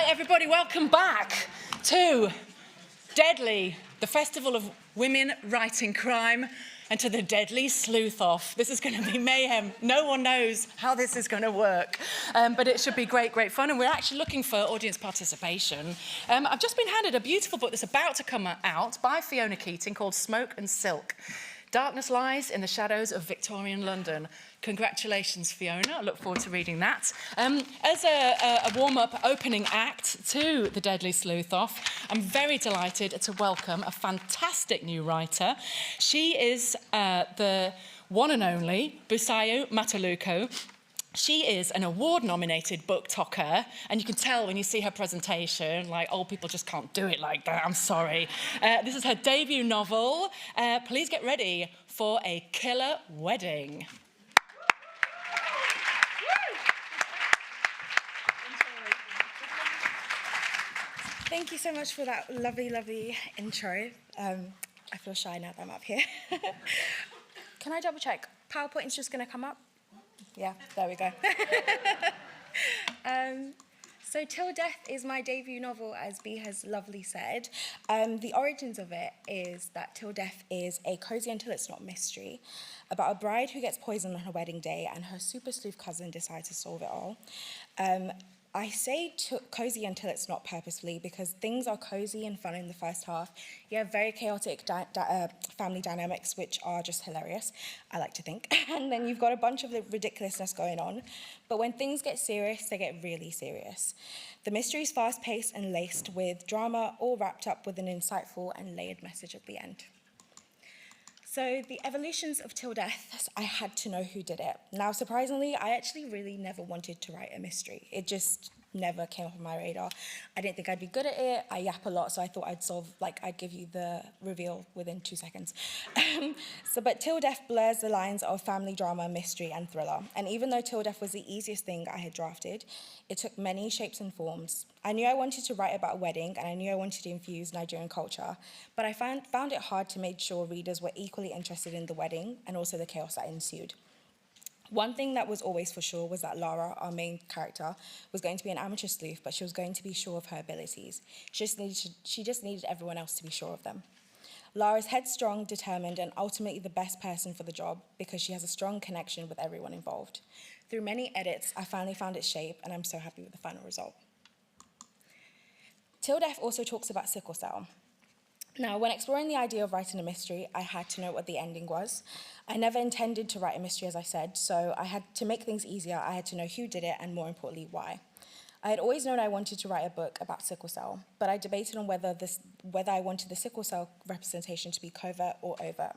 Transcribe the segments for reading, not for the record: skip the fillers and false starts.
everybody, welcome back to Deadly, the Festival of Women Writing Crime, and to the Deadly Sleuth-Off. This is going to be mayhem. No one knows how this is going to work, but it should be great, great fun, and we're actually looking for audience participation. I've just been handed a beautiful book that's about to come out by Fiona Keating called Smoke and Silk. Darkness lies in the shadows of Victorian London. Congratulations, Fiona. I look forward to reading that. As a warm-up opening act to the Deadly Sleuth-Off, I'm very delighted to welcome a fantastic new writer. She is the one and only Busayo Matuluko. She is an award-nominated book talker, and you can tell when you see her presentation, like, old people just can't do it like that, I'm sorry. This is her debut novel. Please get ready for a killer wedding. Thank you so much for that lovely, lovely intro. I feel shy now that I'm up here. Can I double check? PowerPoint's just going to come up? Yeah, there we go. So Till Death is my debut novel, as Bea has lovely said. The origins of it is that Till Death is a cozy until it's not mystery about a bride who gets poisoned on her wedding day and her super sleuth cousin decides to solve it all. I say cozy until it's not purposefully because things are cozy and fun in the first half. You have very chaotic family dynamics, which are just hilarious, I like to think. And then you've got a bunch of ridiculousness going on. But when things get serious, they get really serious. The mystery is fast-paced and laced with drama, all wrapped up with an insightful and layered message at the end. So the evolutions of Till Death, I had to know who did it. Now, surprisingly, I actually really never wanted to write a mystery. It just never came up on my radar. I didn't think I'd be good at it. I yap a lot, so I thought I'd give you the reveal within 2 seconds. But Till Death blurs the lines of family drama, mystery, and thriller. And even though Till Death was the easiest thing I had drafted, it took many shapes and forms. I knew I wanted to write about a wedding, and I knew I wanted to infuse Nigerian culture, but I found it hard to make sure readers were equally interested in the wedding and also the chaos that ensued. One thing that was always for sure was that Lara, our main character, was going to be an amateur sleuth, but she was going to be sure of her abilities. She just needed everyone else to be sure of them. Lara's headstrong, determined, and ultimately the best person for the job because she has a strong connection with everyone involved. Through many edits, I finally found its shape, and I'm so happy with the final result. Till Death also talks about sickle cell. Now, when exploring the idea of writing a mystery, I had to know what the ending was. I never intended to write a mystery, as I said, so I had to make things easier. I had to know who did it and, more importantly, why. I had always known I wanted to write a book about sickle cell, but I debated on whether I wanted the sickle cell representation to be covert or overt.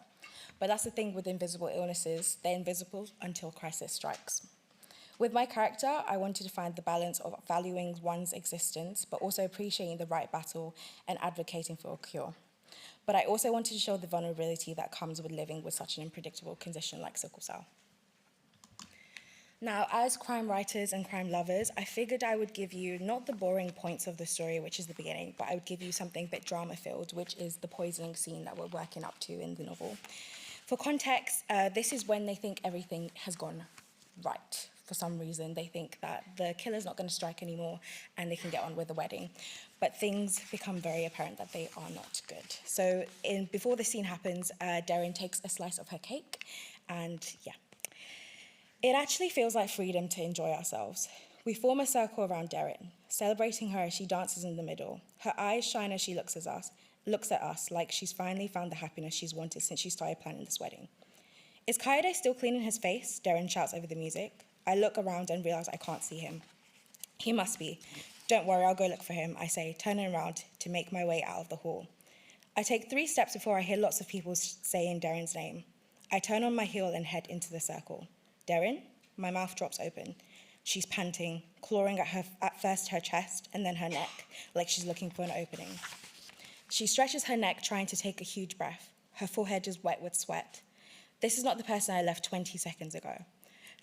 But that's the thing with invisible illnesses. They're invisible until crisis strikes. With my character, I wanted to find the balance of valuing one's existence, but also appreciating the right battle and advocating for a cure. But I also wanted to show the vulnerability that comes with living with such an unpredictable condition like sickle cell. Now, as crime writers and crime lovers, I figured I would give you not the boring points of the story, which is the beginning, but I would give you something a bit drama-filled, which is the poisoning scene that we're working up to in the novel. For context, this is when they think everything has gone right. For some reason, they think that the killer's not going to strike anymore and they can get on with the wedding. But things become very apparent that they are not good. So before the scene happens, Darren takes a slice of her cake, and yeah. It actually feels like freedom to enjoy ourselves. We form a circle around Darren, celebrating her as she dances in the middle. Her eyes shine as she looks at us like she's finally found the happiness she's wanted since she started planning this wedding. Is Kaede still cleaning his face? Darren shouts over the music. I look around and realize I can't see him. He must be. Don't worry, I'll go look for him, I say, turning around to make my way out of the hall. I take 3 steps before I hear lots of people saying Darren's name. I turn on my heel and head into the circle. Darren? My mouth drops open. She's panting, clawing at first her chest and then her neck, like she's looking for an opening. She stretches her neck, trying to take a huge breath. Her forehead is wet with sweat. This is not the person I left 20 seconds ago.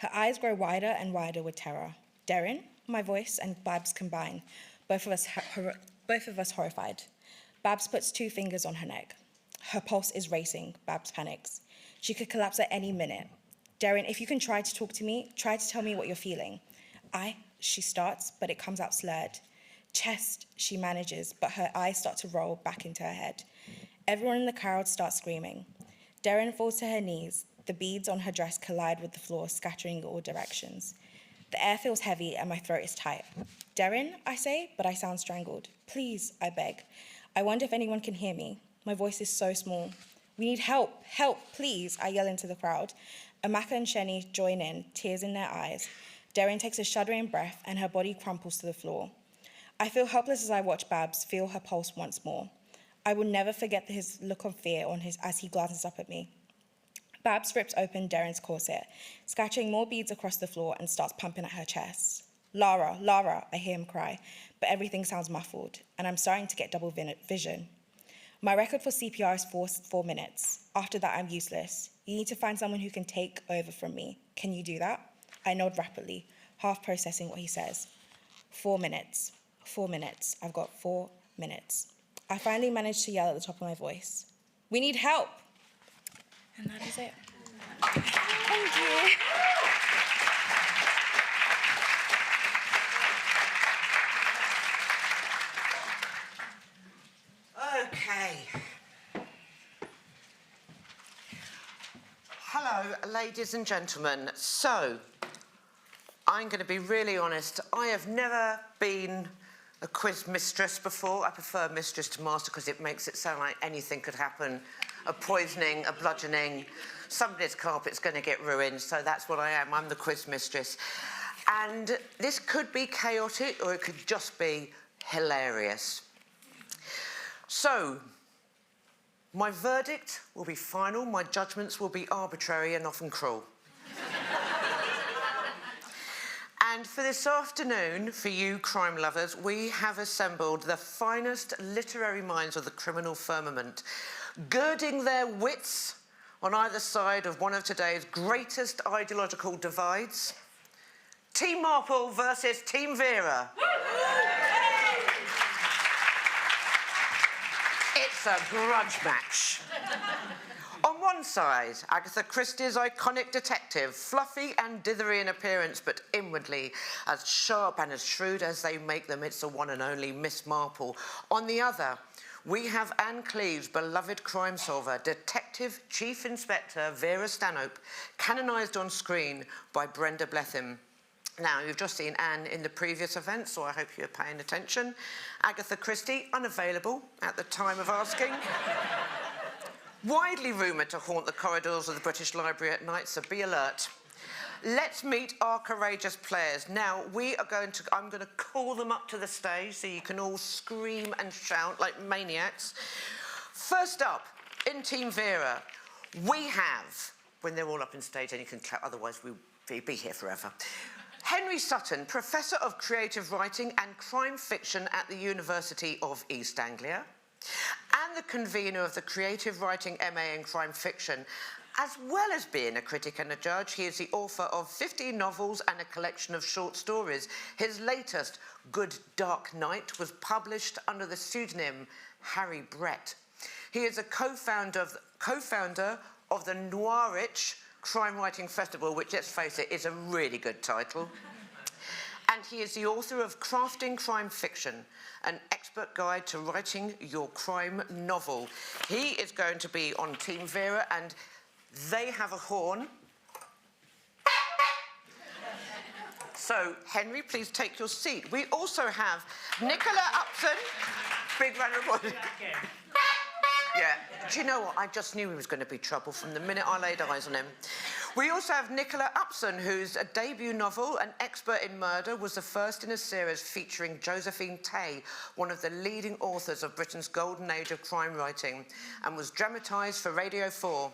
Her eyes grow wider and wider with terror. Darren, my voice and Babs combine, both of us horrified. Babs puts 2 fingers on her neck. Her pulse is racing. Babs panics. She could collapse at any minute. Darren, if you can try to talk to me, try to tell me what you're feeling. She starts, but it comes out slurred. Chest, she manages, but her eyes start to roll back into her head. Everyone in the crowd starts screaming. Darren falls to her knees. The beads on her dress collide with the floor, scattering in all directions. The air feels heavy and my throat is tight. Darren, I say, but I sound strangled. Please, I beg. I wonder if anyone can hear me. My voice is so small. We need help, help, please, I yell into the crowd. Amaka and Sheni join in, tears in their eyes. Darren takes a shuddering breath and her body crumples to the floor. I feel helpless as I watch Babs feel her pulse once more. I will never forget his look of fear as he glances up at me. Babs rips open Darren's corset, scattering more beads across the floor and starts pumping at her chest. Lara, Lara, I hear him cry, but everything sounds muffled, and I'm starting to get double vision. My record for CPR is 4 minutes. After that, I'm useless. You need to find someone who can take over from me. Can you do that? I nod rapidly, half processing what he says. 4 minutes. 4 minutes. I've got 4 minutes. I finally managed to yell at the top of my voice. We need help! And that is it. Thank you. Okay. Hello, ladies and gentlemen. So, I'm going to be really honest. I have never been a quiz mistress before. I prefer mistress to master because it makes it sound like anything could happen. A poisoning, a bludgeoning, somebody's carpet's going to get ruined, so that's what I am. I'm the quiz mistress. And this could be chaotic or it could just be hilarious. So, my verdict will be final, my judgments will be arbitrary and often cruel. And for this afternoon, for you crime lovers, we have assembled the finest literary minds of the criminal firmament, girding their wits on either side of one of today's greatest ideological divides. Team Marple versus Team Vera. It's a grudge match. On one side, Agatha Christie's iconic detective, fluffy and dithery in appearance, but inwardly as sharp and as shrewd as they make them, it's the one and only Miss Marple. On the other, we have Anne Cleeve's beloved crime solver, Detective Chief Inspector Vera Stanhope, canonised on screen by Brenda Blethyn. Now, you've just seen Anne in the previous event, so I hope you're paying attention. Agatha Christie, unavailable at the time of asking. Widely rumoured to haunt the corridors of the British Library at night, so be alert. Let's meet our courageous players. Now, I'm going to call them up to the stage so you can all scream and shout like maniacs. First up, in Team Vera, we have, when they're all up on stage, and you can clap, otherwise we'll be here forever. Henry Sutton, Professor of Creative Writing and Crime Fiction at the University of East Anglia, and the convener of the Creative Writing MA in Crime Fiction. As well as being a critic and a judge, he is the author of 15 novels and a collection of short stories. His latest, Good Dark Night, was published under the pseudonym Harry Brett. He is a co-founder of the Norwich Crime Writing Festival, which, let's face it, is a really good title. And he is the author of Crafting Crime Fiction, an expert guide to writing your crime novel. He is going to be on Team Vera, and they have a horn. So, Henry, please take your seat. We also have Nicola Upson. Big round of applause. Yeah. Do you know what? I just knew he was going to be trouble from the minute I laid eyes on him. We also have Nicola Upson, whose debut novel, An Expert in Murder, was the first in a series featuring Josephine Tay, one of the leading authors of Britain's golden age of crime writing, and was dramatised for Radio 4.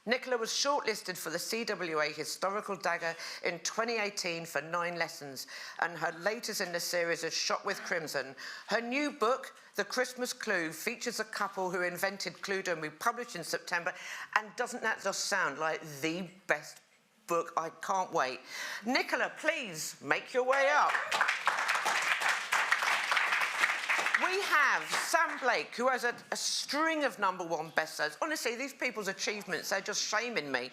Nicola was shortlisted for the CWA Historical Dagger in 2018 for 9 lessons, and her latest in the series is Shot with Crimson. Her new book, The Christmas Clue, features a couple who invented Cluedo and we published in September, and doesn't that just sound like the best book? I can't wait. Nicola, please make your way up. We have Sam Blake, who has a string of #1 bestsellers. Honestly, these people's achievements, they're just shaming me.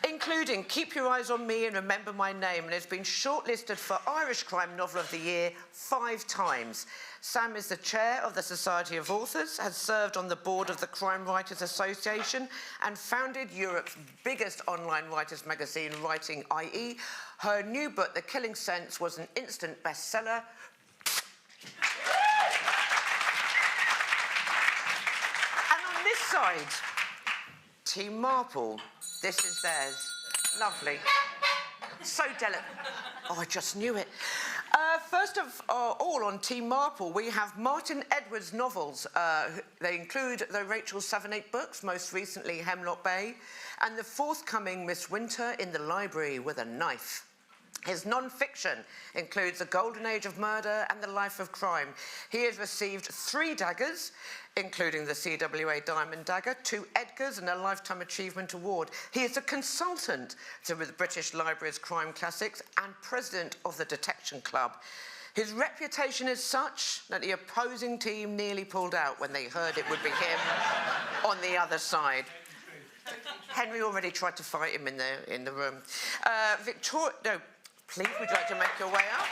Including Keep Your Eyes on Me and Remember My Name, and has been shortlisted for Irish Crime Novel of the Year 5 times. Sam is the chair of the Society of Authors, has served on the board of the Crime Writers Association, and founded Europe's biggest online writers magazine, Writing IE. Her new book, The Killing Sense, was an instant bestseller. And on this side, Team Marple. This is theirs. Lovely. So delicate. Oh, I just knew it. First of all, on Team Marple, we have Martin Edwards' novels. They include the Rachel 7-8 books, most recently Hemlock Bay, and the forthcoming Miss Winter in the Library with a Knife. His non-fiction includes The Golden Age of Murder and The Life of Crime. He has received 3 daggers, including the CWA Diamond Dagger, 2 Edgars and a Lifetime Achievement Award. He is a consultant to the British Library's Crime Classics and president of the Detection Club. His reputation is such that the opposing team nearly pulled out when they heard it would be him on the other side. Henry already tried to fight him in the room. Please, would you like to make your way up?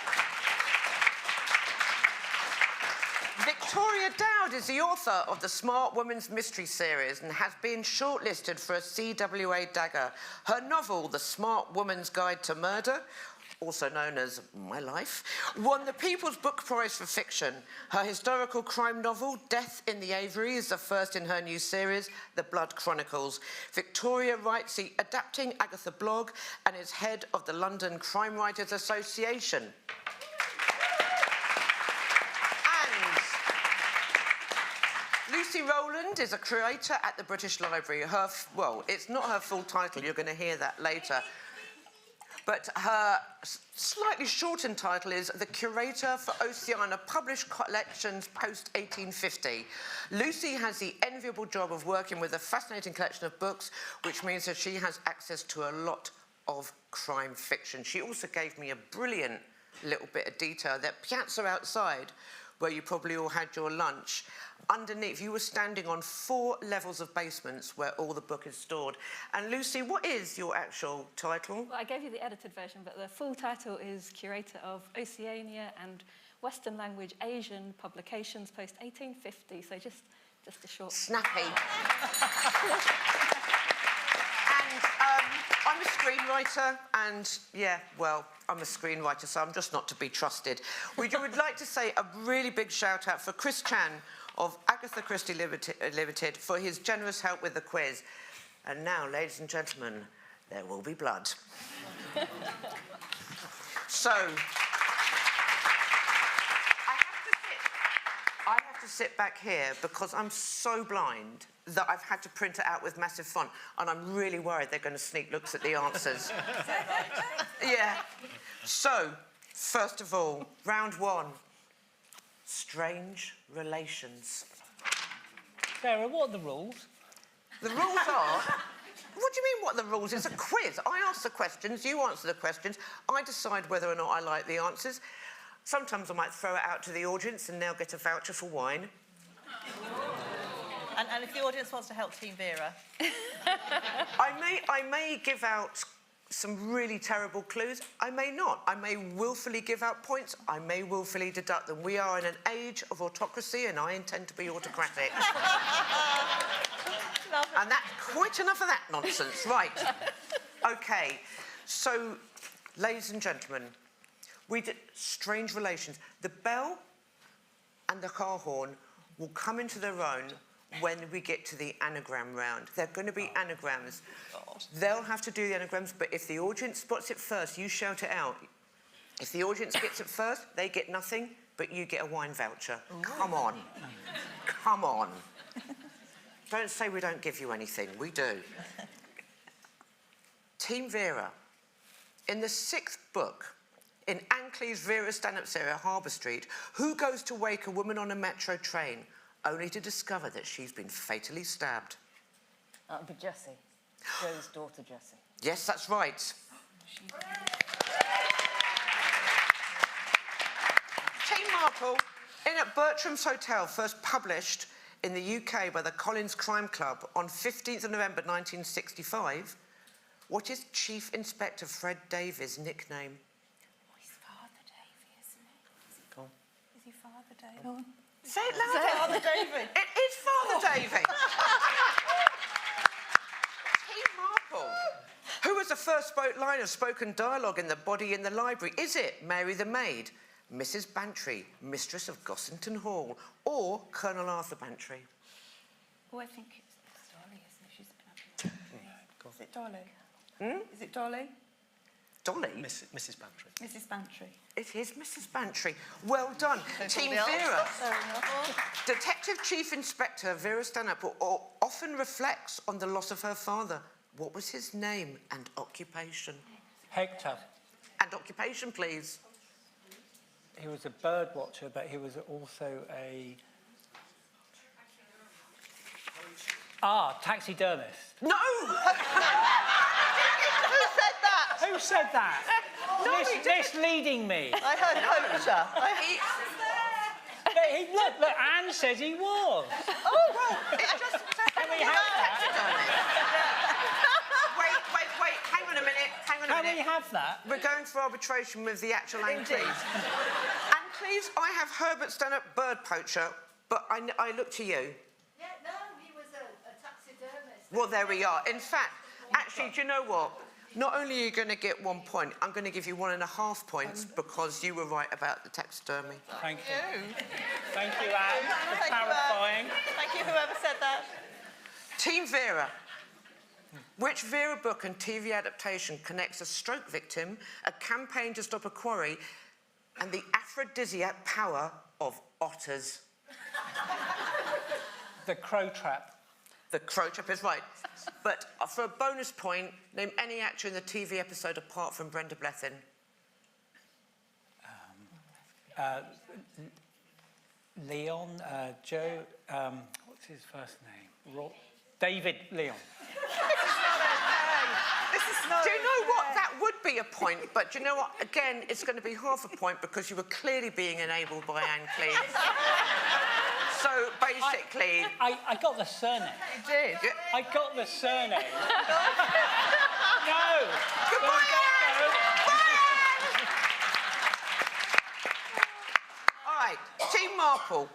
Victoria Dowd is the author of the Smart Woman's Mystery series and has been shortlisted for a CWA Dagger. Her novel, The Smart Woman's Guide to Murder, also known as My Life, won the People's Book Prize for Fiction. Her historical crime novel, Death in the Aviary, is the first in her new series, The Blood Chronicles. Victoria writes the Adapting Agatha blog and is head of the London Crime Writers Association. And Lucy Rowland is a curator at the British Library. Well, it's not her full title, you're going to hear that later. But her slightly shortened title is The Curator for Oceania Published Collections Post-1850. Lucy has the enviable job of working with a fascinating collection of books, which means that she has access to a lot of crime fiction. She also gave me a brilliant little bit of detail that piazza outside, where you probably all had your lunch, underneath, you were standing on 4 levels of basements where all the book is stored. And Lucy, what is your actual title? Well, I gave you the edited version, but the full title is Curator of Oceania and Western Language Asian Publications post-1850, so just a short... Snappy. And I'm a screenwriter, and I'm a screenwriter, so I'm just not to be trusted. We would like to say a really big shout out for Chris Chan of Agatha Christie Limited for his generous help with the quiz. And now, ladies and gentlemen, there will be blood. So, I have to sit back here because I'm so blind that I've had to print it out with massive font, and I'm really worried they're going to sneak looks at the answers. Yeah. So, first of all, round 1. Strange relations. Vera, what are the rules? The rules are... What do you mean, what are the rules? It's a quiz. I ask the questions, you answer the questions. I decide whether or not I like the answers. Sometimes I might throw it out to the audience and they'll get a voucher for wine. And if the audience wants to help Team Vera? I may give out some really terrible clues. I may not. I may willfully give out points. I may willfully deduct them. We are in an age of autocracy, and I intend to be autocratic. And that's quite enough of that nonsense. Right. OK. So, ladies and gentlemen, we did strange relations. The bell and the car horn will come into their own when we get to the anagram round. They're going to be anagrams. They'll have to do the anagrams, but if the audience spots it first, you shout it out. If the audience gets it first, they get nothing, but you get a wine voucher. Ooh. Come on. Come on. Don't say we don't give you anything. We do. Team Vera. In the 6th book, in Ankley's Vera stand-up area, Harbour Street, who goes to wake a woman on a metro train only to discover that she's been fatally stabbed? That would be Jessie. Joe's daughter, Jessie. Yes, that's right. Team Marple, In at Bertram's Hotel, first published in the UK by the Collins Crime Club on 15th of November 1965, what is Chief Inspector Fred Davies' nickname? Oh, he's Father Davy, isn't it? Go on. Is he Father Davy? Say it louder. Father David. It is Father Davy. Team Marple. Who was the first line of spoken dialogue in The Body in the Library? Is it Mary the Maid, Mrs. Bantry, Mistress of Gossington Hall, or Colonel Arthur Bantry? Oh, I think it's Dolly, isn't it? She's Go on. Is it Dolly? Is it Dolly? Dolly? Mrs. Bantry. Mrs. Bantry. It is Mrs. Bantry. Well done. Team Vera. Detective Chief Inspector Vera Stanhope often reflects on the loss of her father. What was his name and occupation? Hector. And occupation, please. He was a bird watcher, but he was also a... taxidermist. No! Who said that? No, he didn't. Misleading me. I heard poacher. Look, Anne says he was. It just... Can we have that? Wait. Hang on a minute. Can we have that? We're going for arbitration with the actual Anne Indeed. Cleves. Anne Cleves, I have Herbert Stanhope, bird poacher, but I look to you. Yeah, no, he was a taxidermist. Well, there we are. In fact, actually, do you know what? Not only are you going to get 1 point, I'm going to give you 1.5 points because you were right about the taxidermy. Thank you. Thank you, Anne, for Thank you, clarifying. Thank you, whoever said that. Team Vera. Which Vera book and TV adaptation connects a stroke victim, a campaign to stop a quarry, and the aphrodisiac power of otters? The Crow Trap. The Crow Trap is right. But for a bonus point, name any actor in the TV episode apart from Brenda Blethyn. Leon, Joe, what's his first name? David Leon. Do you know what? That would be a point, but do you know what? Again, it's going to be half a point because you were clearly being enabled by Anne Cleves. So basically... I got the surname. You did. I got the surname. No! Goodbye, All right, Team Marple.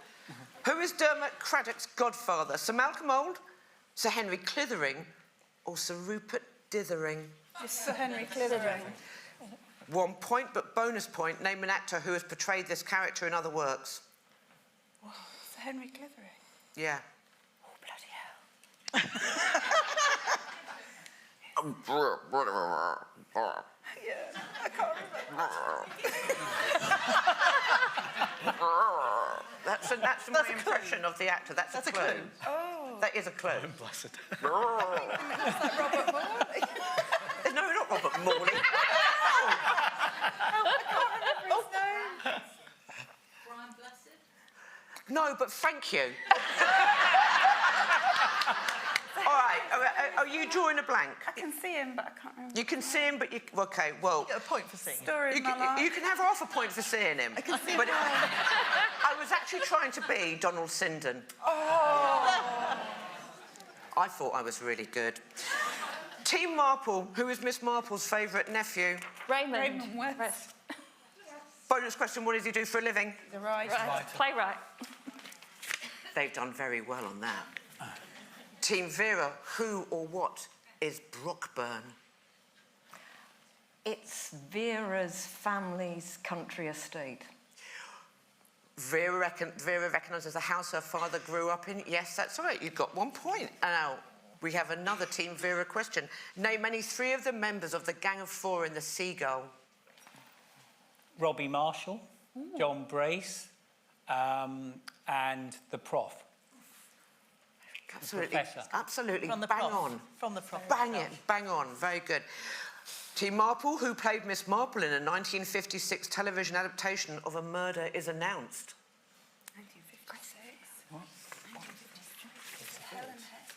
Who is Dermot Craddock's godfather? Sir Malcolm Old, Sir Henry Clithering, or Sir Rupert Dithering? It's Sir Henry Clithering. 1 point, but bonus point. Name an actor who has portrayed this character in other works. Sir Henry Clithering. Yeah. Oh, bloody hell. Yeah, I can't remember. That's my impression of the actor. That's a clue. Oh. That is a clue. Blessed. It's like Robert Morley. No, not Robert Morley. I can't remember his name. Brian Blessed. No, but thank you. All right, are you drawing a blank? I can see him, but I can't remember. You can see him, but you... OK, well... You get a point for seeing. Story of You my life. can have half a point for seeing him. I can see but him. I was actually trying to be Donald Sinden. Oh. I thought I was really good. Team Marple, who is Miss Marple's favourite nephew? Raymond. West. Bonus question, what does he do for a living? The right. Playwright. They've done very well on that. Team Vera, who or what is Brockburn? It's Vera's family's country estate. Vera recognises the house her father grew up in. Yes, that's right. You've got 1 point. Now, we have another Team Vera question. Name any 3 of the members of the Gang of 4 in The Seagull. Robbie Marshall, John Brace, and the Prof. Absolutely, Professor. absolutely. From the bang prof. on. From the prof. Bang it, bang on. Very good. Team Marple, who played Miss Marple in a 1956 television adaptation of A Murder is Announced. 1956. What? 1956. Helen Head.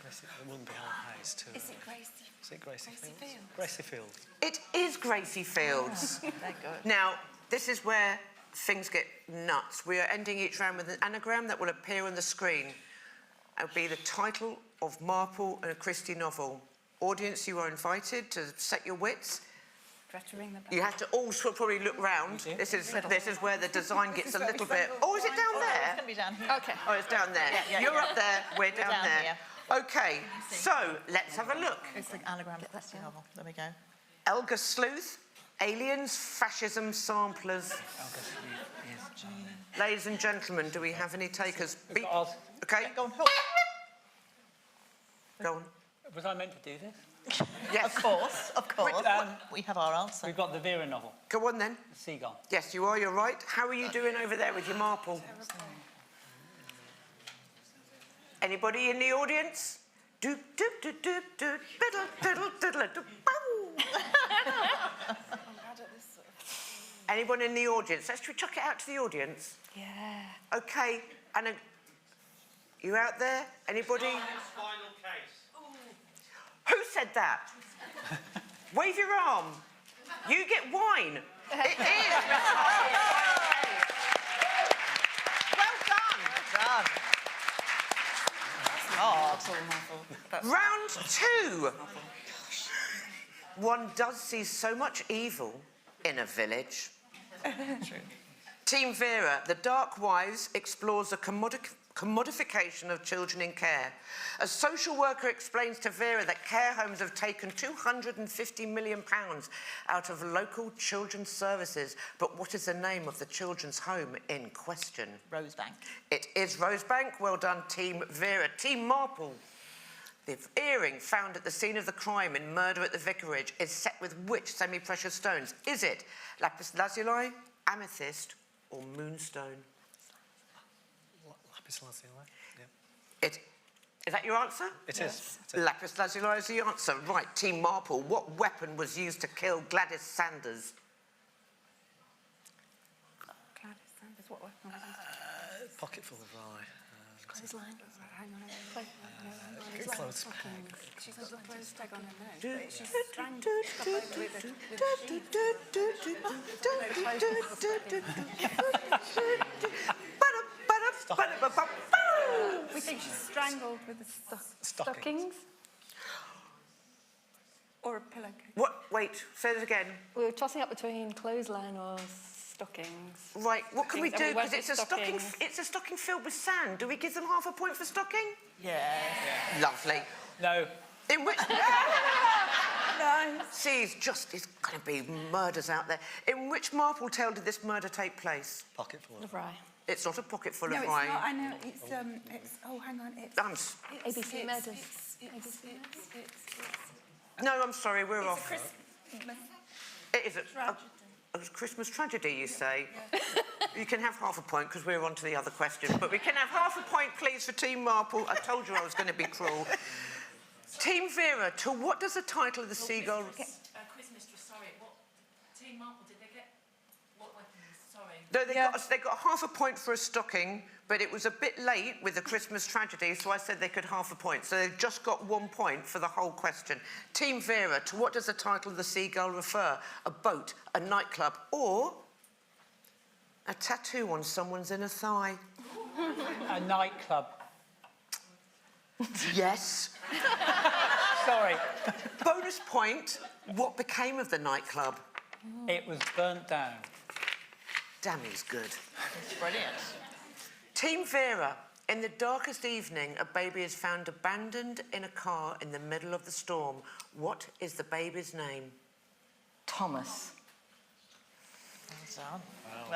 The one behind Hayes too. Is it Gracie? Is it Gracie Gracie Fields? Gracie Fields. It is Gracie Fields. Thank God. Now, this is where things get nuts. We are ending each round with an anagram that will appear on the screen. It'll be the title of Marple and a Christie novel. Audience, you are invited to set your wits. You have to all sort of probably look round. This is where the design gets a little bit... Oh, is it down there? It's going to be down here. Okay. Oh, it's down there. You're up there, we're down down there. here. OK, so let's have a look. It's the anagram Christie novel. There we go. Elga Sleuth, aliens, fascism, samplers. Ladies and gentlemen, do we have any takers? Oz. OK, Go on. go on. Was I meant to do this? Yes, Of course, of course. We have our answer. We've got the Vera novel, go on then. The Seagull. Yes, you are, you're right. How are you doing over there with your Marple? Anybody in the audience? Doop, doop, doop, doop, doop, diddle, diddle, diddle, doop, bow. Anyone in the audience? Let's chuck it out to the audience. Yeah. OK, and you out there? Anybody? Final case. Who said that? Wave your arm. You get wine. It is. Well done. Round 2. One does see so much evil in a village. Team Vera, The Dark Wives explores the commodification of children in care. A social worker explains to Vera that care homes have taken £250 million out of local children's services. But what is the name of the children's home in question? Rosebank. It is Rosebank. Well done, Team Vera. Team Marple. The earring found at the scene of the crime in Murder at the Vicarage is set with which semi-precious stones? Is it lapis lazuli, amethyst, or moonstone? Lapis lazuli. Is that your answer? It is. Lapis lazuli is the answer. Right, Team Marple, what weapon was used to kill Gladys Sanders? Gladys Sanders, what weapon was it? Pocket full of rye. Clothesline. Hang on. Clothes She's got a clothes tag on her nose. She's strangled. We think she's strangled with the stockings. Or a pillowcase. What? Wait, say that again. We were tossing up between clothesline or stockings. Right, what can we do? Because it's a stocking. Stockings. It's a stocking filled with sand. Do we give them half a point for stocking? Yeah. Lovely. No. In which? No. See, it's going to be murders out there. In which Marple tale did this murder take place? Pocket full of Rye. It's not a pocket full No, of it's rye. not. I know. It's. Oh, hang on. It's. ABC Murders. No, I'm sorry, we're It's a off. Christmas It is a Christmas tragedy, you say? You can have half a point because we're on to the other question. But we can have half a point, please, for Team Marple. I told you I was going to be cruel. Team Vera, to what does the title of the Seagull... Quizmistress, sorry. What Team Marple, did they get what weapons? Sorry. No, they got half a point for a stocking, but it was a bit late with the Christmas tragedy, so I said they could half a point. So they've just got 1 point for the whole question. Team Vera, to what does the title of the Seagull refer? A boat, a nightclub, or a tattoo on someone's inner thigh? A nightclub. Yes. Sorry. Bonus point, what became of the nightclub? It was burnt down. Damn, he's good. Brilliant. Team Vera, in the darkest evening, a baby is found abandoned in a car in the middle of the storm. What is the baby's name? Thomas. Well done.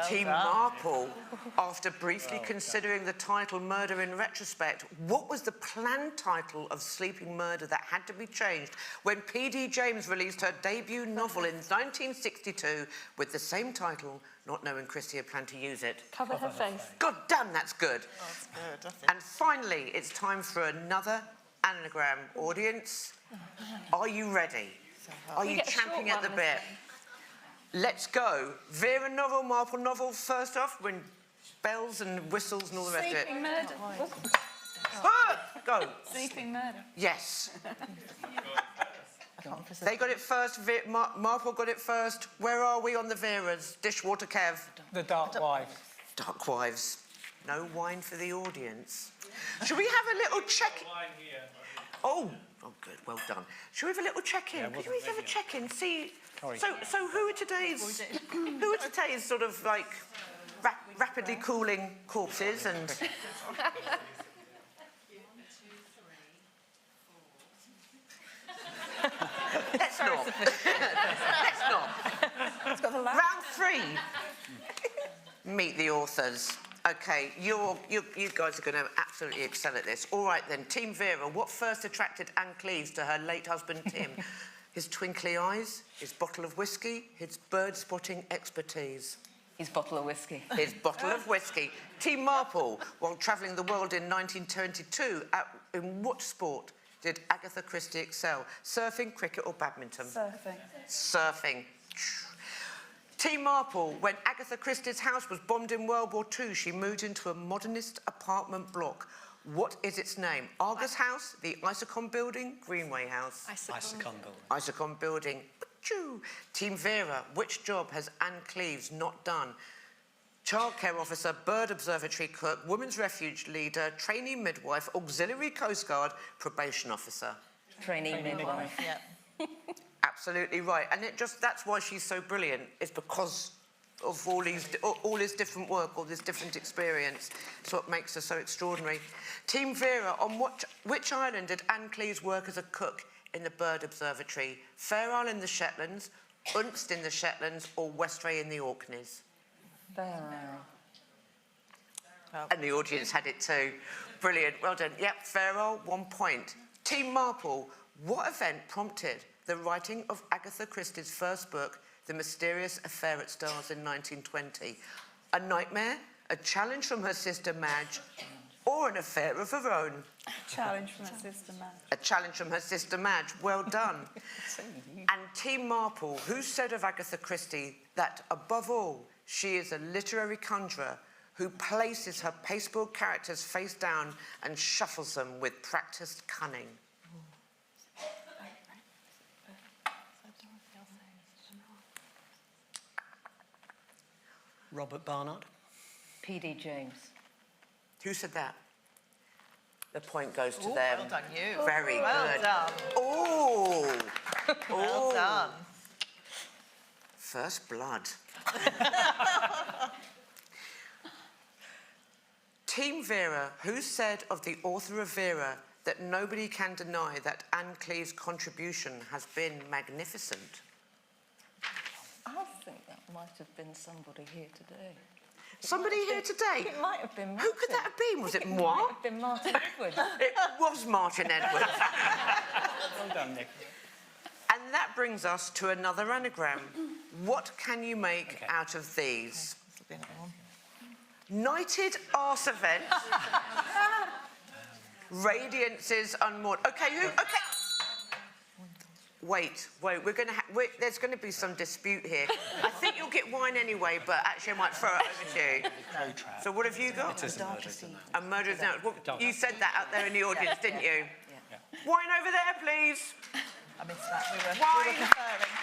Team Marple, after briefly considering the title Murder in retrospect, what was the planned title of Sleeping Murder that had to be changed when P.D. James released her debut novel in 1962 with the same title, not knowing Christie had planned to use it? Cover her face. God damn, that's good. That's good, I think. And finally, it's time for another anagram. Audience, are you ready? Are you get a short champing at the one, bit? Let's go. Vera novel, Marple novel, first off, when bells and whistles and all the rest of it. Sleeping Murder. Ah, go. Sleeping Murder. Yes. They got it first. Marple got it first. Where are we on the Veras? Dishwater Kev. The Dark Wives. Dark Wives. No wine for the audience. Should we have a little check? Oh, good. Well done. Should we have a little check-in? Could we have a check-in? See. So who are today's sort of like rapidly cooling corpses and? Let's not. Let's not. Round 3. Meet the authors. Okay, you guys are going to absolutely excel at this. All right then, Team Vera, what first attracted Anne Cleves to her late husband Tim? His twinkly eyes, his bottle of whiskey, his bird-spotting expertise. His bottle of whiskey. His bottle of whiskey. Team Marple, while travelling the world in 1922, in what sport did Agatha Christie excel? Surfing, cricket or badminton? Surfing. Surfing. Team Marple, when Agatha Christie's house was bombed in World War II, she moved into a modernist apartment block. What is its name? Argus House, the Isocon Building, Greenway House? Isocon building. Isocon Building. Team Vera, which job has Anne Cleves not done? Childcare officer, bird observatory cook, women's refuge leader, trainee midwife, auxiliary Coast Guard, probation officer. Trainee midwife. Yeah. Absolutely right. And that's why she's so brilliant. It's because of all his different work, all this different experience. It's what makes her so extraordinary. Team Vera, on which island did Anne Cleves work as a cook in the bird observatory? Fair Isle in the Shetlands, Unst in the Shetlands, or Westray in the Orkneys? Fair Isle. And the audience had it too. Brilliant. Well done. Yep, Fair Isle, 1 point. Team Marple, what event prompted the writing of Agatha Christie's first book, The Mysterious Affair at Stars, in 1920? A nightmare, a challenge from her sister Madge, or an affair of her own? Challenge from her sister Madge. A challenge from her sister Madge. Well done. And Team Marple, who said of Agatha Christie that, above all, she is a literary conjurer who places her pasteboard characters face down and shuffles them with practiced cunning? Robert Barnard. P.D. James. Who said that? The point goes to them. Well done, you. Very well good. Done. Oh. Well done. First blood. Team Vera, who said of the author of Vera that nobody can deny that Anne Cleves' contribution has been magnificent? I think that might have been somebody here today. Somebody here today? It might have been Martin. Who could that have been? Was it It moi? might have been Martin Edwards. It was Martin Edwards. Well done, Nick. And that brings us to another anagram. What can you make out of these? Knighted arse event. Radiance's unmoored. Okay, who? Okay. Wait. There's going to be some dispute here. I think you'll get wine anyway, but actually I might throw it over to you. No trap. So what have you got? It is a murder, isn't it? A murder's now. Well, you said that out there in the audience, didn't you? Yeah. Wine over there, please. I missed that. We were Wine. conferring.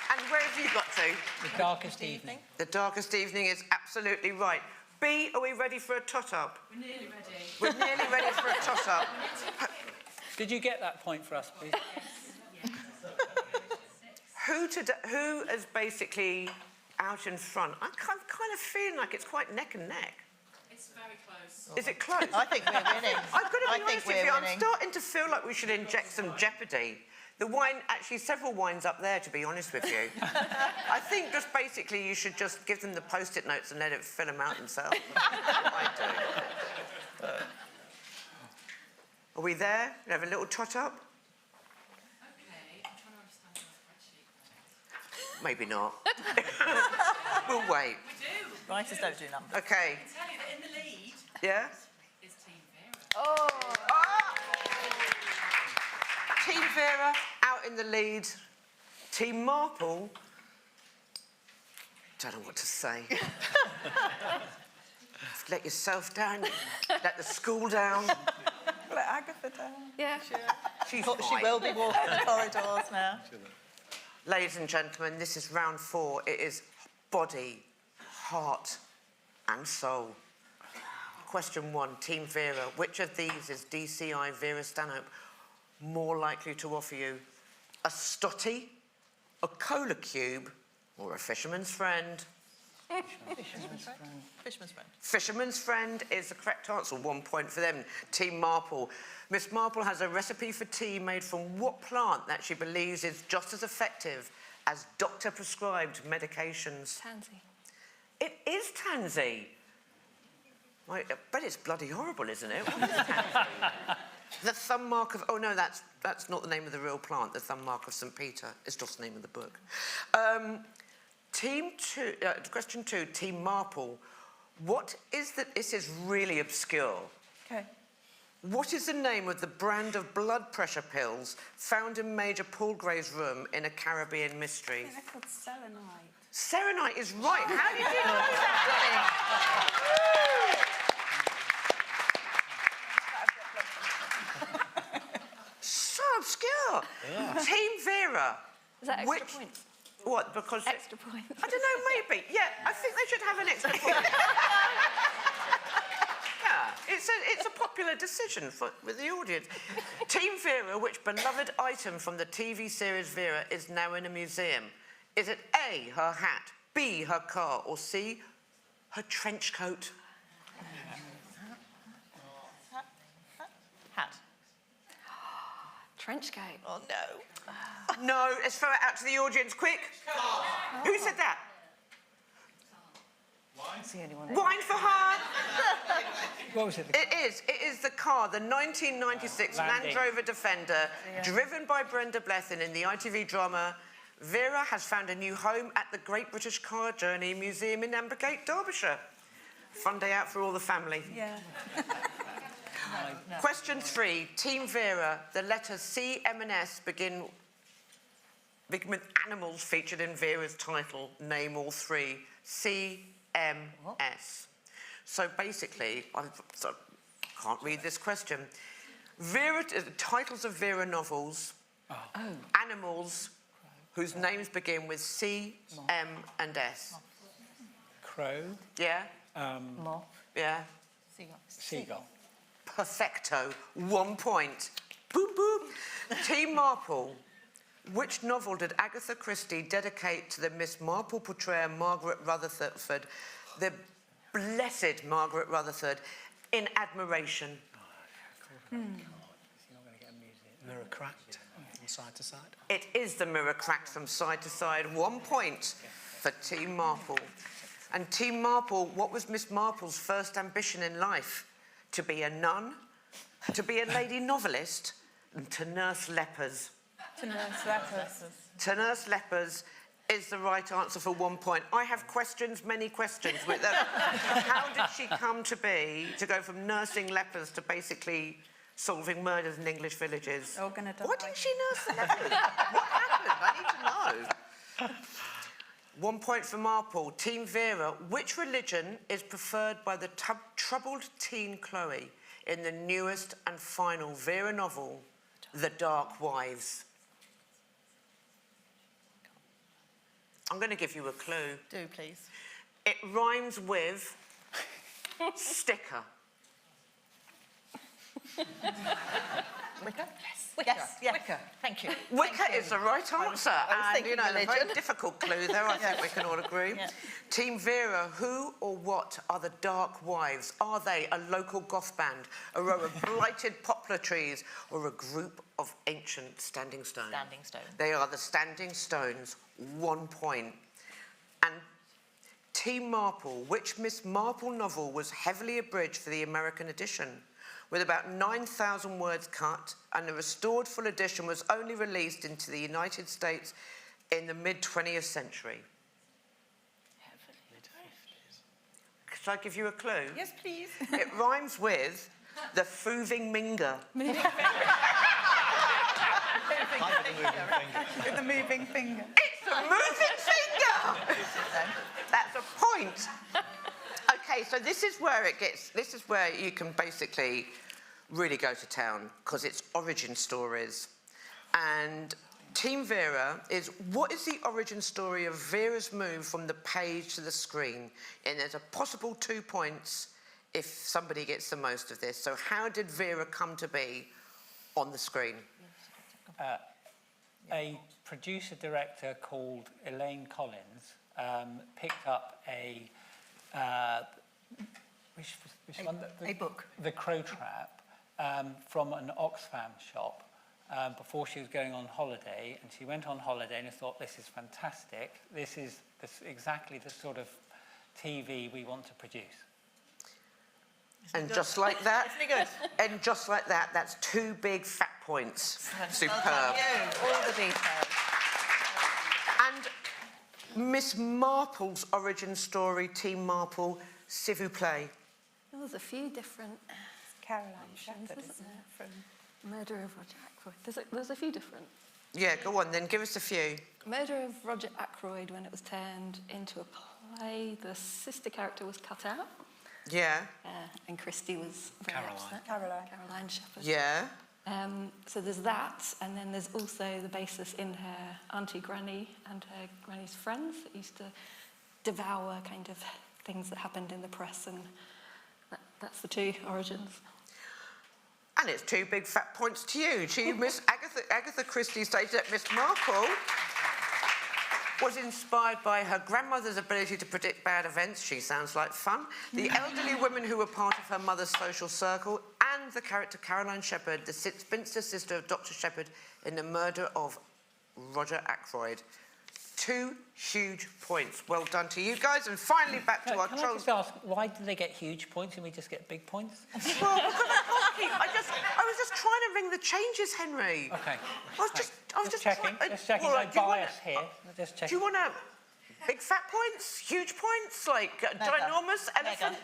And where have you got to? The Darkest Evening. The Darkest Evening is absolutely right. B, are we ready for a tot-up? We're nearly ready. We're nearly ready for a tot-up. Did you get that point for us, please? Who is basically out in front? I'm kind of feeling like it's quite neck and neck. It's very close. Is it close? I think we're winning. I've got to I be think honest with we're you, I'm winning. starting to feel like we should inject some jeopardy. The wine, actually several wines up there, to be honest with you. I think just basically you should just give them the Post-it notes and let it fill them out themselves. I do. Are we there? We have a little tot-up? Okay, I'm trying to understand the spreadsheet. Maybe not. We'll wait. We do. Writers don't do numbers. Okay. I can tell you that in the lead Yeah? is Team Vera. Team Vera out in the lead. Team Marple. Don't know what to say. Let yourself down. Let the school down. Let Agatha down. Yeah. She's She fine. will be walking the corridors now. Ladies and gentlemen, this is round 4. It is body, heart, and soul. Question 1, Team Vera. Which of these is DCI Vera Stanhope more likely to offer you? A stotty, a cola cube, or a fisherman's friend? Fisherman's friend. Fisherman's friend is the correct answer. 1 point for them. Team Marple. Miss Marple has a recipe for tea made from what plant that she believes is just as effective as doctor-prescribed medications? Tansy. It is tansy. But it's bloody horrible, isn't it? What is tansy? The thumb mark of... Oh, no, that's not the name of the real plant. The thumb mark of St. Peter is just the name of the book. Question 2, Team Marple. What is the... This is really obscure. Okay. What is the name of the brand of blood pressure pills found in Major Paul Gray's room in A Caribbean Mystery? I think they're called selenite. Serenite is right. How did you know that? So obscure. Yeah. Team Vera. Is that extra points? What? Because Extra points. I don't know. Maybe. Yeah. I think they should have an extra point. Yeah. It's a popular decision with the audience. Team Vera, which beloved item from the TV series Vera is now in a museum? Is it A, her hat, B, her car, or C, her trench coat? Hat. Trench coat. Oh, no. No, let's throw it out to the audience, quick. Who said that? That's the only one. Wine for her. What was it? It is the car, the 1996 Land Landing. Rover Defender, driven by Brenda Blethyn in the ITV drama. Vera has found a new home at the Great British Car Journey Museum in Ambergate, Derbyshire. Fun day out for all the family. Yeah. Question 3, Team Vera. The letters C, M, and S begin with animals featured in Vera's title. Name all 3. C, M, S. So basically, I can't read this question. Titles of Vera novels, animals whose names begin with C, M, and S. Crow, Yeah? Moth. Yeah? seagull. Perfecto. 1 point. Boom, boom. Team Marple. Which novel did Agatha Christie dedicate to the Miss Marple portrayer Margaret Rutherford, the blessed Margaret Rutherford, in admiration? Mirror cracked from side to side. It is the mirror cracked from side to side. 1 point for Team Marple. And Team Marple, what was Miss Marple's first ambition in life? To be a nun, to be a lady novelist, and to nurse lepers. To nurse lepers. To nurse lepers is the right answer for 1 point. I have questions, many questions with that. How did she come to go from nursing lepers to basically solving murders in English villages? All gonna die. Why didn't she nurse the lepers? What happened? I need to know. 1 point for Marple. Team Vera, which religion is preferred by the troubled teen Chloe in the newest and final Vera novel, The Dark Wives? I'm going to give you a clue. Do, please. It rhymes with sticker. Wicca? Yes. Yes. Wicca. Thank you. Wicca is the right answer. I was and, thinking a very religion. difficult clue there, I think we can all agree. Yeah. Team Vera, who or what are the Dark Wives? Are they a local goth band, a row of blighted poplar trees, or a group of ancient standing stones? Standing Stone. They are the Standing Stones. 1 point. And Team Marple, which Miss Marple novel was heavily abridged for the American edition, with about 9,000 words cut, and the restored full edition was only released into the United States in the mid-20th century? Should I give you a clue? Yes, please. It rhymes with the Fooving Minger. With the moving finger. It's a moving finger! That's a point. Okay, so this is where you can basically really go to town because it's origin stories. And Team Vera is, what is the origin story of Vera's move from the page to the screen? And there's a possible 2 points if somebody gets the most of this. So how did Vera come to be on the screen? A producer-director called Elaine Collins picked up a book. The Crow Trap from an Oxfam shop before she was going on holiday, and she went on holiday and thought, this is fantastic. This is exactly the sort of TV we want to produce. And just like that, Isn't it good? and just like that, that's 2 big fat points. Superb. Well done, you. All the details. And Miss Marple's origin story, Team Marple, s'il vous plaît. There was a few different Caroline options, Shepherd, isn't isn't there? it? From Murder of Roger Ackroyd. There's a few different. Yeah, go on then, give us a few. Murder of Roger Ackroyd, when it was turned into a play, the sister character was cut out. Yeah, And Christie was very upset. Caroline Shepherd. yeah. So there's that, and then there's also the basis in her Auntie Granny and her Granny's friends that used to devour kind of things that happened in the press, and that's the 2 origins. And it's 2 big fat points to you. She, Miss Agatha Christie stated that Miss Marple was inspired by her grandmother's ability to predict bad events. She sounds like fun. The elderly women who were part of her mother's social circle, and the character Caroline Shepherd, the spinster sister of Dr. Shepherd in the murder of Roger Ackroyd. 2 huge points. Well done to you guys. And finally, back to our Can I trolls. just ask, why do they get huge points and we just get big points? Well, because I was just trying to ring the changes, Henry. Okay. I was just checking. Just checking. All No right, do you want bias here. Just Do checking. you want big fat points, huge points, like ginormous elephant?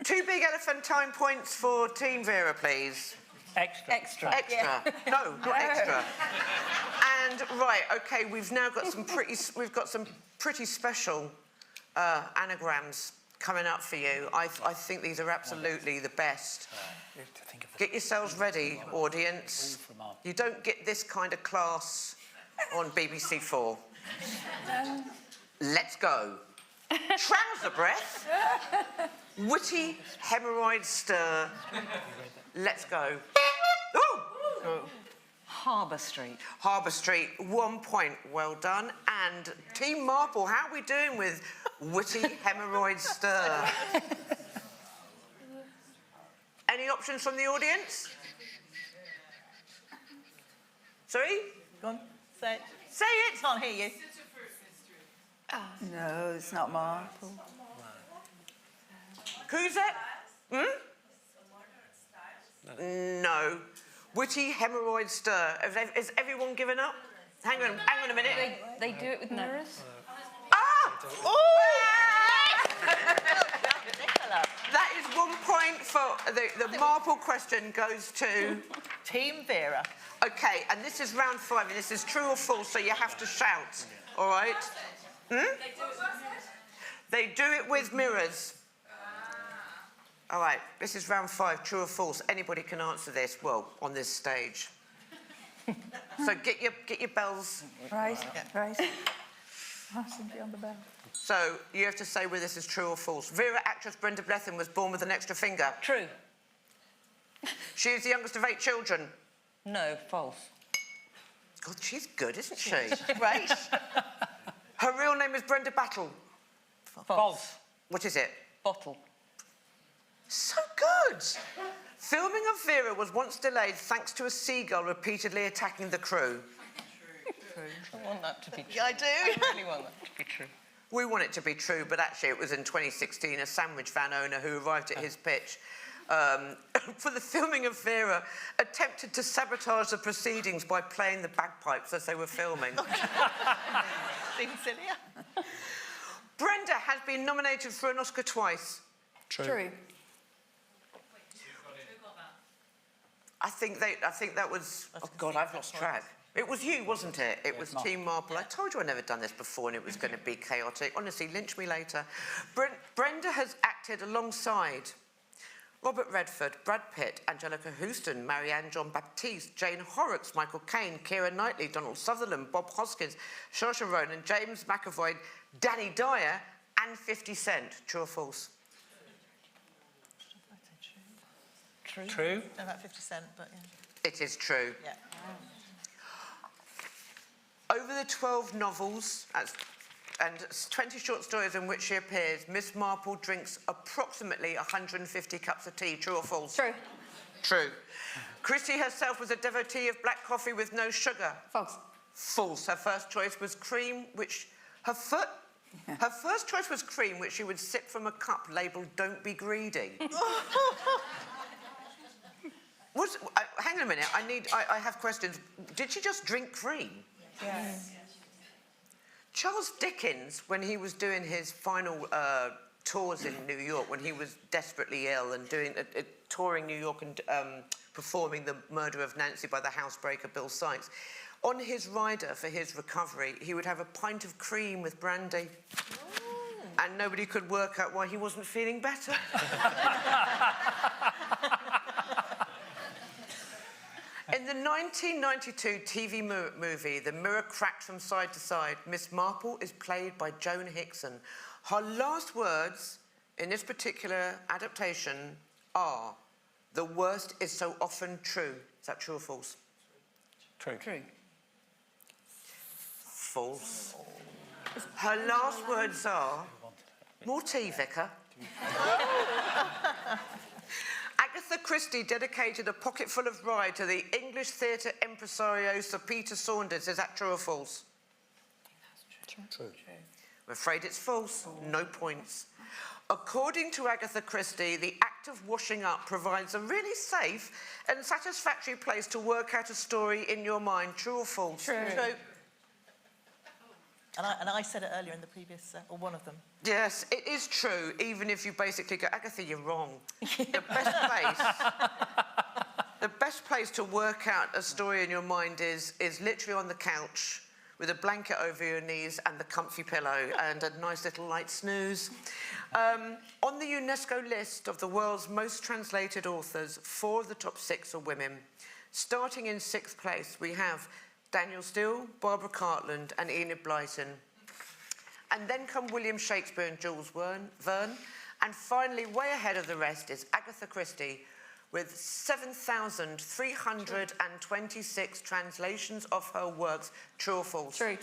2 big elephantine points for Team Vera, please. Extra. Extra. No, not extra. And right, okay, we've now got some pretty special anagrams coming up for you. I think these are absolutely the best. Get yourselves ready, audience. You don't get this kind of class on BBC 4. Let's go. Trouser breath. Witty hemorrhoid stir. Let's go. Ooh! Harbour Street. Harbour Street, 1 point. Well done. And Team Marple, how are we doing with witty hemorrhoid stir? Any options from the audience? Sorry? Go on, say it. Say it! Can't hear you. No, it's not Marple. Who's that? No. Witty hemorrhoid stir. Has everyone given up? Hang on a minute. They do it with mirrors. Ah! Oh! That is 1 point for the Marple question goes to Team Vera. Okay, and this is round 5, and this is true or false, so you have to shout. All right? They do it with mirrors. All right, this is round 5, true or false. Anybody can answer this, well, on this stage. So get your bells. Right. Simply on the bell. So you have to say whether this is true or false. Vera actress Brenda Blethyn was born with an extra finger. True. She is the youngest of 8 children. No, false. God, she's good, isn't she? Right. Her real name is Brenda Battle. False. What is it? Bottle. So good! Filming of Vera was once delayed thanks to a seagull repeatedly attacking the crew. True. I want that to be true. Yeah, I do. I really want that to be true. We want it to be true, but actually it was in 2016 a sandwich van owner who arrived at his pitch for the filming of Vera attempted to sabotage the proceedings by playing the bagpipes as they were filming. Seems silly. Brenda has been nominated for an Oscar twice. True. I think that was... Oh, God, I've lost track. It was you, wasn't it? It was Team Marple. I told you I'd never done this before and it was going to be chaotic. Honestly, lynch me later. Brenda has acted alongside Robert Redford, Brad Pitt, Angelica Houston, Marianne Jean-Baptiste, Jane Horrocks, Michael Caine, Keira Knightley, Donald Sutherland, Bob Hoskins, Saoirse Ronan, James McAvoy, Danny Dyer, and 50 Cent. True or false? True. True. Don't know about 50 Cent, but yeah. It is true. Yeah. Over the 12 novels and 20 short stories in which she appears, Miss Marple drinks approximately 150 cups of tea. True or false? True. True. Christie herself was a devotee of black coffee with no sugar. False. False. Her first choice was cream, which her first choice was cream, which she would sip from a cup labelled "Don't be greedy." Hang on a minute. I have questions. Did she just drink cream? Yes. Charles Dickens, when he was doing his final tours in New York, when he was desperately ill and touring New York and performing The Murder of Nancy by the housebreaker Bill Sikes, on his rider for his recovery, he would have a pint of cream with brandy. And nobody could work out why he wasn't feeling better. In the 1992 TV movie, The Mirror Cracked from Side to Side, Miss Marple is played by Joan Hickson. Her last words in this particular adaptation are, "The worst is so often true." Is that true or false? True. True. False. Her last words are, "More tea, Vicar." Agatha Christie dedicated a pocketful of rye to the English theatre impresario Sir Peter Saunders. Is that true or false? True. I'm afraid it's false. No points. According to Agatha Christie, the act of washing up provides a really safe and satisfactory place to work out a story in your mind. True or false? True. True. And I said it earlier in the previous, or one of them. Yes, it is true, even if you basically go, Agatha, you're wrong. The best place to work out a story in your mind is literally on the couch with a blanket over your knees and the comfy pillow and a nice little light snooze. On the UNESCO list of the world's most translated authors, 4 of the top 6 are women. Starting in 6th place, we have Daniel Steele, Barbara Cartland and Enid Blyton. And then come William Shakespeare and Jules Verne. And finally, way ahead of the rest is Agatha Christie with 7,326 translations of her works. True or false? True.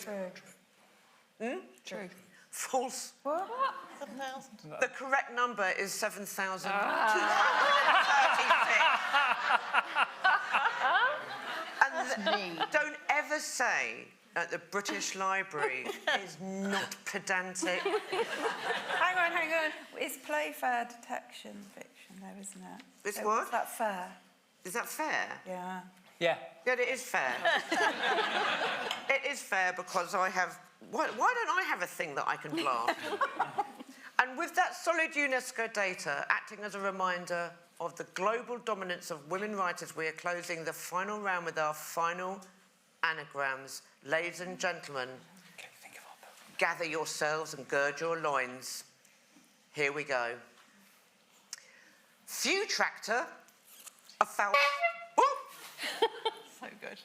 True. False. What? 7,000. The correct number is 7,236. And don't ever say that the British Library is not pedantic. Hang on. It's play, fair, detection, fiction, though, isn't it? It's So what? Is that fair? Is that fair? Yeah. Yeah. Yeah, it is fair. It is fair because I have... Why don't I have a thing that I can blast? And with that solid UNESCO data acting as a reminder of the global dominance of women writers, we are closing the final round with our final anagrams. Ladies and gentlemen, gather yourselves and gird your loins. Here we go. Few tractor, a foul... So good.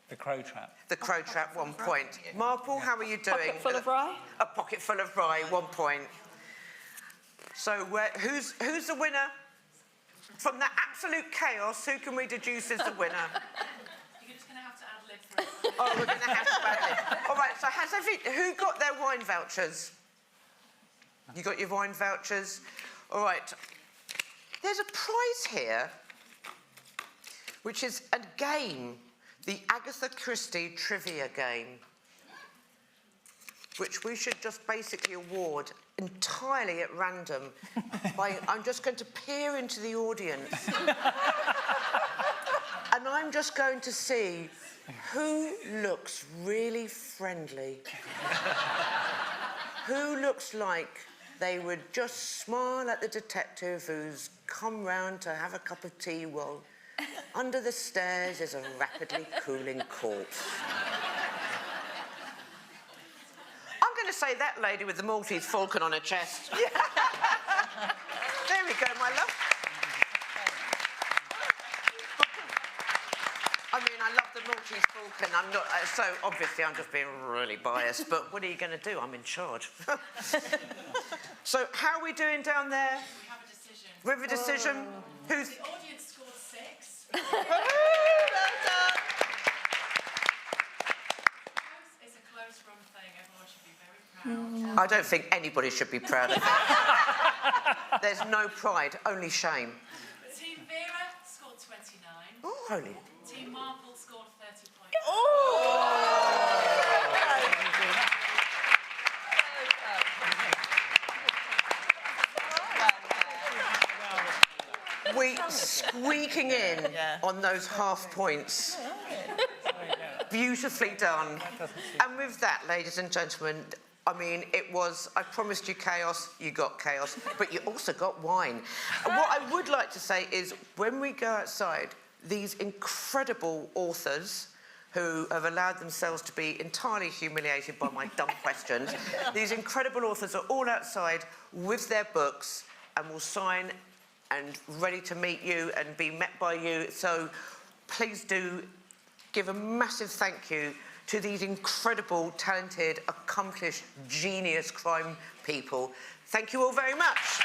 The Crow Trap. The Crow Trap, 1 point. Marple, how are you doing? Pocket full of rye? A pocket full of rye, 1 point. So who's the winner? From that absolute chaos, who can we deduce is the winner? You're just going to have to ad-lib for it. Oh, we're going to have to ad-lib. All right, so who got their wine vouchers? You got your wine vouchers? All right. There's a prize here, which is a game, the Agatha Christie trivia game, which we should just basically award entirely at random. I'm just going to peer into the audience and I'm just going to see who looks really friendly, who looks like they would just smile at the detective who's come round to have a cup of tea while under the stairs is a rapidly cooling corpse. I'm going to say that lady with the Maltese falcon on her chest. There we go, my love. I mean, I love the Maltese Falcon. I'm not, so obviously I'm just being really biased, but what are you going to do? I'm in charge. So how are we doing down there? We have a decision. We have a decision. Who's... The audience scored 6. It's a close run thing. Everyone should be very proud. I don't think anybody should be proud of it. There's no pride, only shame. Team Vera scored 29. Oh, holy. Team Marple scored 30 points. We squeaking in on those half points. Beautifully done. And with that, ladies and gentlemen, I mean, it was, I promised you chaos, you got chaos, but you also got wine. And what I would like to say is, when we go outside, these incredible authors who have allowed themselves to be entirely humiliated by my dumb questions, these incredible authors are all outside with their books and will sign and ready to meet you and be met by you. So please do give a massive thank you to these incredible, talented, accomplished, genius crime people. Thank you all very much.